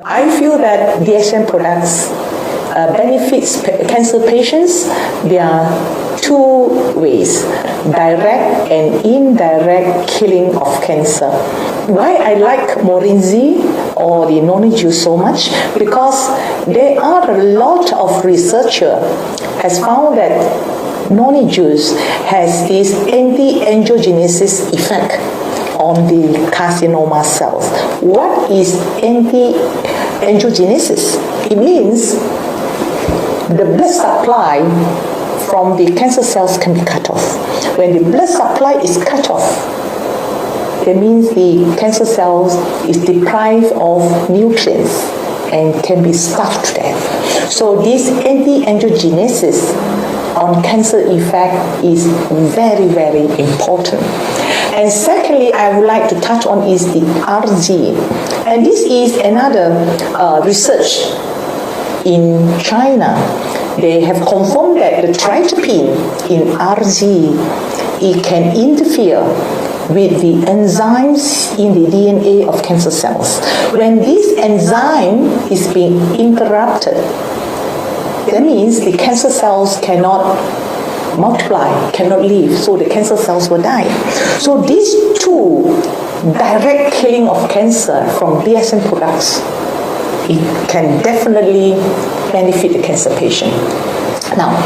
I feel that DXN products benefits cancer patients. There are two ways: direct and indirect killing of cancer. Why I like mihringte or the NONIZHI so much? Because there are a lot of researchers has found that NONIZHI has this anti-angiogenesis effect on the carcinoma cells. What is anti-angiogenesis? It means the blood supply from the cancer cells can be cut off. When the blood supply is cut off, that means the cancer cells is deprived of nutrients and can be starved to death. So this anti-angiogenesis on cancer effect is very, very important. And secondly, I would like to touch on is the RG. And this is another research in China. They have confirmed that the tryptophan in RG, it can interfere with the enzymes in the DNA of cancer cells. When this enzyme is being interrupted, that means the cancer cells cannot multiply, cannot live, so the cancer cells will die. So these two direct killing of cancer from DXN products, it can definitely benefit the cancer patient. Now,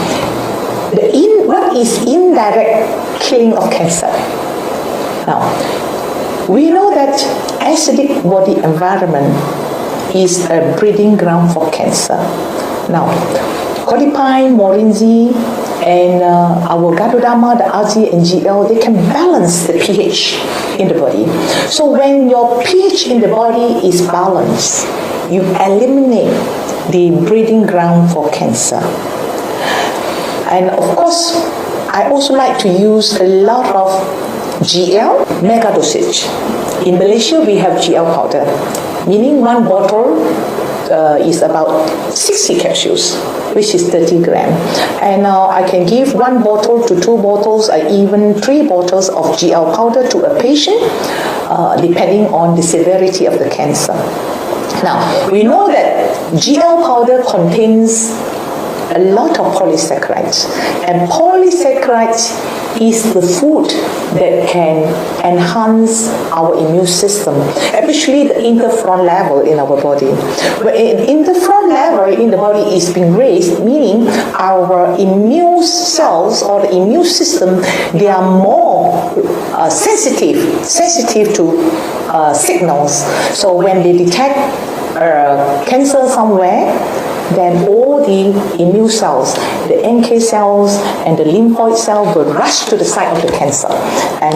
what is indirect killing of cancer? Now, we know that acidic body environment is a breeding ground for cancer. Now, codipine, mihringte, and our gadodama, the RG and GL, they can balance the pH in the body. So when your pH in the body is balanced, you eliminate the breeding ground for cancer. And of course, I also like to use a lot of GL mega dosage. In Malaysia, we have GL powder, meaning one bottle is about 60 capsules, which is 30 grams. And I can give one bottle to 2 bottles or even 3 bottles of GL powder to a patient, depending on the severity of the cancer. Now, we know that GL powder contains a lot of polysaccharides, and polysaccharides is the food that can enhance our immune system, especially the interferon level in our body. When interferon level in the body is being raised, meaning our immune cells or the immune system, they are more sensitive to signals. So when they detect cancer somewhere, then all the immune cells, the NK cells and the lymphoid cells will rush to the site of the cancer, and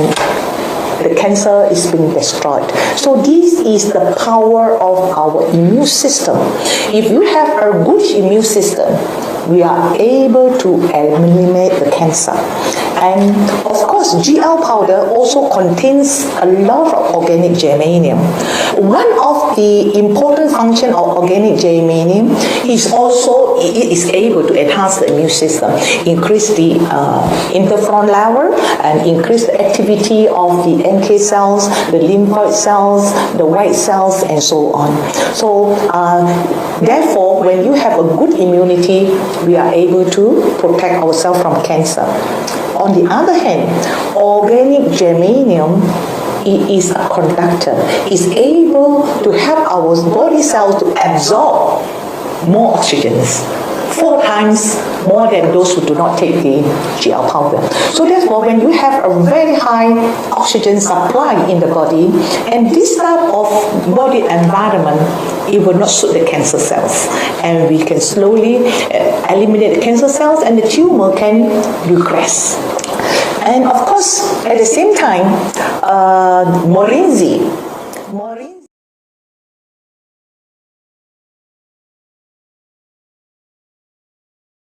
the cancer is being destroyed. So this is the power of our immune system. If you have a good immune system, we are able to eliminate the cancer. And of course, GL powder also contains a lot of organic germanium. One of the important functions of organic germanium is also it is able to enhance the immune system, increase the interferon level, and increase the activity of the NK cells, the lymphoid cells, the white cells, and so on. So therefore, when you have a good immunity, we are able to protect ourselves from cancer. On the other hand, organic germanium, it is a conductor. It's able to help our body cells to absorb more oxygen, 4 times more than those who do not take the GL powder. So therefore, when you have a very high oxygen supply in the body, and this type of body environment, it will not suit the cancer cells, and we can slowly eliminate the cancer cells, and the tumor can regress. And of course, at the same time, mihringte